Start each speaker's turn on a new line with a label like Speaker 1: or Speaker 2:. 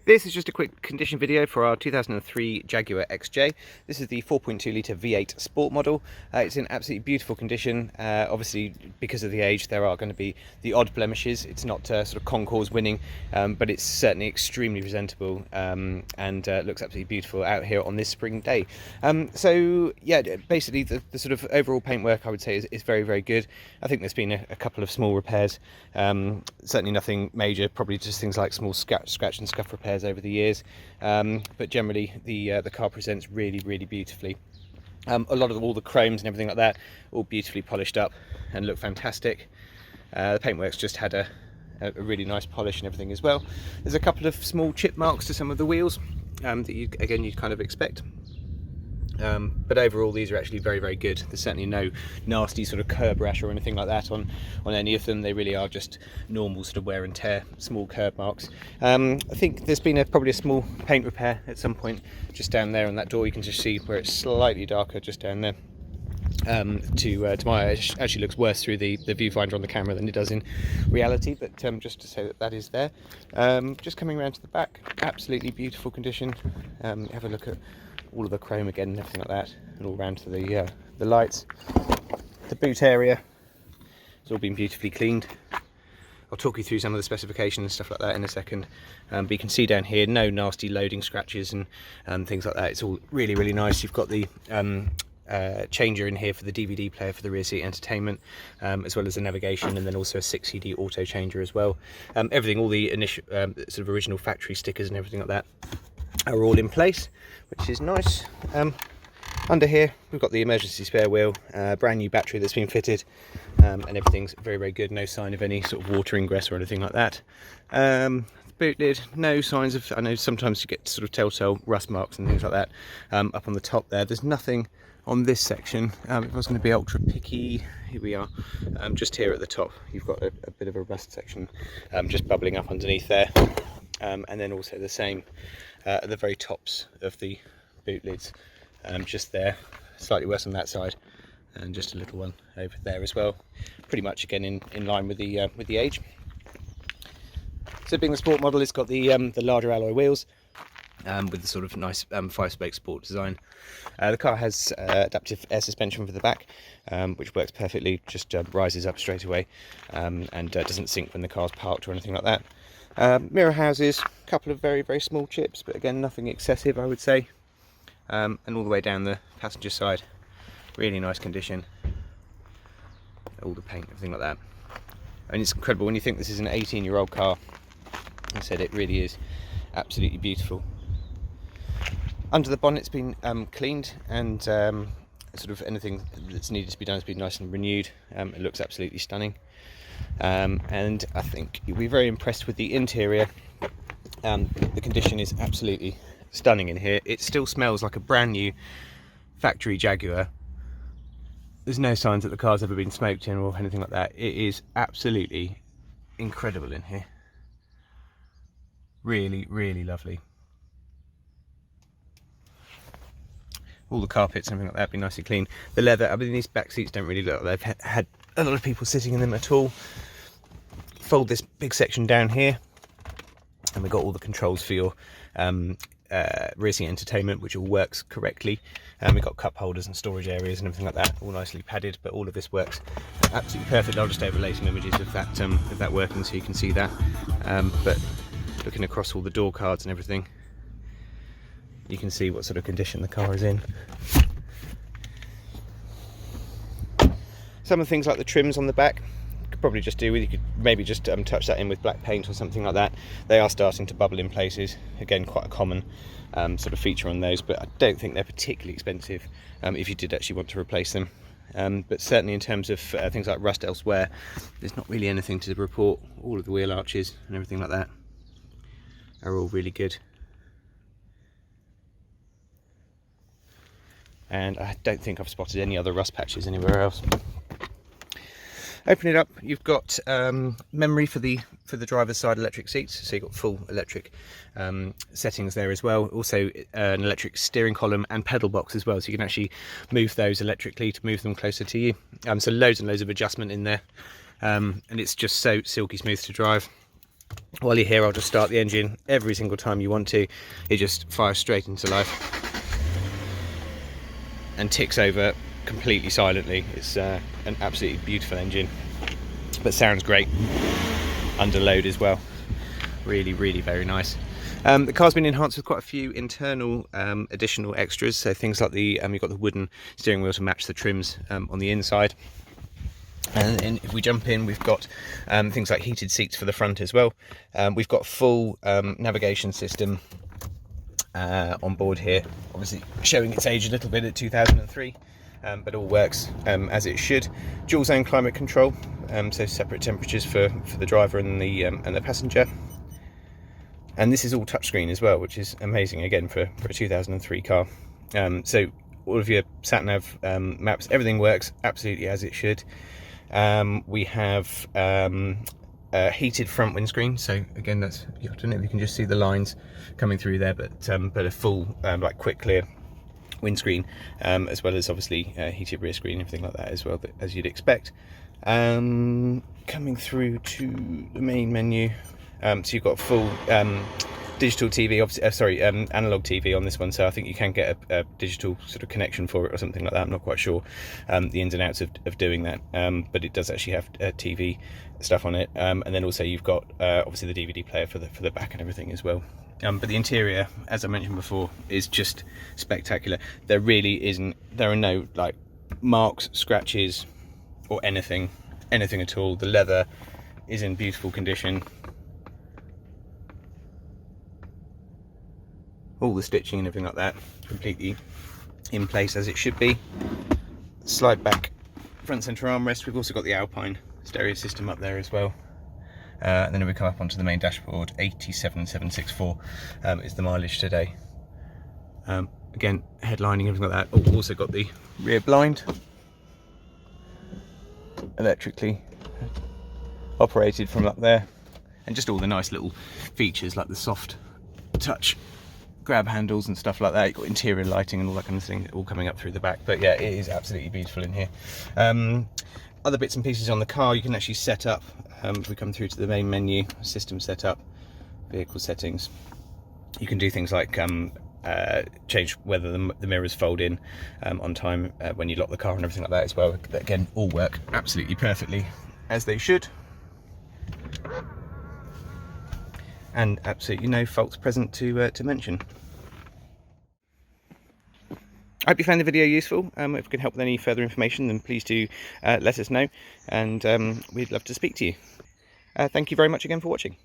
Speaker 1: This is just a quick condition video for our 2003 Jaguar XJ. This is the 4.2 litre V8 Sport model. It's in absolutely beautiful condition. Obviously, because of the age, there are going to be the odd blemishes. It's not sort of concours winning, but it's certainly extremely presentable and looks absolutely beautiful out here on this spring day. So yeah, basically the sort of overall paintwork I would say is very, very good. I think there's been a couple of small repairs, certainly nothing major, probably just things like small scratch and scuff repairs over the years, but generally the car presents really, really beautifully. A lot of all the chromes and everything like that all beautifully polished up and look fantastic. The paintwork's just had a really nice polish and everything as well. There's a couple of small chip marks to some of the wheels that you'd kind of expect. But overall these are actually very, very good. There's certainly no nasty sort of curb rash or anything like that on any of them. They really are just normal sort of wear and tear, small curb marks. I think there's been probably a small paint repair at some point just down there on that door. You can just see where it's slightly darker just down there. To my eye, it actually looks worse through the viewfinder on the camera than it does in reality, but just to say that is there. Just coming around to the back, absolutely beautiful condition. Have a look at all of the chrome again and everything like that, and all round to the lights. The boot area, it's all been beautifully cleaned. I'll talk you through some of the specifications and stuff like that in a second, but you can see down here no nasty loading scratches and things like that. It's all really, really nice. You've got the changer in here for the DVD player for the rear seat entertainment, as well as the navigation, and then also a 6 CD auto changer as well. Everything, all the initial sort of original factory stickers and everything like that are all in place, which is nice. Under here we've got the emergency spare wheel, brand new battery that's been fitted, and everything's very, very good. No sign of any sort of water ingress or anything like that. Boot lid, no signs of, I know sometimes you get sort of telltale rust marks and things like that up on the top there. There's nothing on this section. If I was going to be ultra picky, here we are. Just here at the top you've got a bit of a rust section just bubbling up underneath there, and then also the same at the very tops of the boot lids, just there, slightly worse on that side, and just a little one over there as well. Pretty much again in line with the age. So being the sport model, it's got the larger alloy wheels with the sort of nice 5-spoke sport design. The car has adaptive air suspension for the back, which works perfectly, just rises up straight away, and doesn't sink when the car's parked or anything like that. Mirror houses, a couple of very, very small chips, but again nothing excessive I would say. And all the way down the passenger side, really nice condition. All the paint, everything like that. And it's incredible when you think this is an 18-year-old car. I said it really is absolutely beautiful. Under the bonnet's been cleaned, and sort of anything that's needed to be done has been nice and renewed. It looks absolutely stunning. And I think you'll be very impressed with the interior. The condition is absolutely stunning in here. It still smells like a brand new factory Jaguar. There's no signs that the car's ever been smoked in or anything like that. It is absolutely incredible in here. Really, really lovely. All the carpets and everything like that have been nicely clean. The leather, I mean, these back seats don't really look like they've had a lot of people sitting in them at all. Fold this big section down here, and we've got all the controls for your rear seat entertainment, which all works correctly. We've got cup holders and storage areas and everything like that, all nicely padded, but all of this works absolutely perfect. I'll just overlay some images of that working so you can see that. But looking across all the door cards and everything, you can see what sort of condition the car is in. Some of the things like the trims on the back, you could probably just do with, you could maybe just touch that in with black paint or something like that. They are starting to bubble in places. Again, quite a common sort of feature on those, but I don't think they're particularly expensive if you did actually want to replace them. But certainly in terms of things like rust elsewhere, there's not really anything to report. All of the wheel arches and everything like that are all really good. And I don't think I've spotted any other rust patches anywhere else. Open it up, you've got memory for the driver's side electric seats, so you've got full electric settings there as well. Also an electric steering column and pedal box as well, so you can actually move those electrically to move them closer to you. So loads and loads of adjustment in there, and it's just so silky smooth to drive. While you're here, I'll just start the engine every single time you want to. It just fires straight into life and ticks over completely silently. It's an absolutely beautiful engine, but sounds great under load as well. Really very nice. The car's been enhanced with quite a few internal additional extras, so things like the you've got the wooden steering wheel to match the trims on the inside. And then if we jump in, we've got things like heated seats for the front as well. We've got full navigation system on board here, obviously showing its age a little bit at 2003, but all works as it should. Dual zone climate control, so separate temperatures for the driver and the passenger. And this is all touchscreen as well, which is amazing again for a 2003 car. So all of your sat nav maps, everything works absolutely as it should. We have a heated front windscreen, so again, that's, I don't know if you can just see the lines coming through there, but a full like quick clear windscreen, as well as obviously heated rear screen, everything like that as well, as you'd expect. Coming through to the main menu, so you've got full digital TV, analog TV on this one, so I think you can get a digital sort of connection for it or something like that. I'm not quite sure the ins and outs of doing that, but it does actually have TV stuff on it, and then also you've got obviously the DVD player for the back and everything as well. But the interior, as I mentioned before, is just spectacular. There are no like marks, scratches, or anything at all. The leather is in beautiful condition. All the stitching and everything like that completely in place as it should be. Slide back front center armrest. We've also got the Alpine stereo system up there as well. And then we come up onto the main dashboard. 87,764 is the mileage today. Again, headlining, everything like that. Oh, also got the rear blind, electrically operated from up there, and just all the nice little features like the soft touch grab handles and stuff like that. You've got interior lighting and all that kind of thing all coming up through the back. But yeah, it is absolutely beautiful in here. Other bits and pieces on the car you can actually set up. If we come through to the main menu, system setup, vehicle settings, you can do things like change whether the mirrors fold in on time when you lock the car and everything like that as well. That again, all work absolutely perfectly as they should, and absolutely no faults present to mention. I hope you found the video useful. If we can help with any further information, then please do let us know, and we'd love to speak to you. Thank you very much again for watching.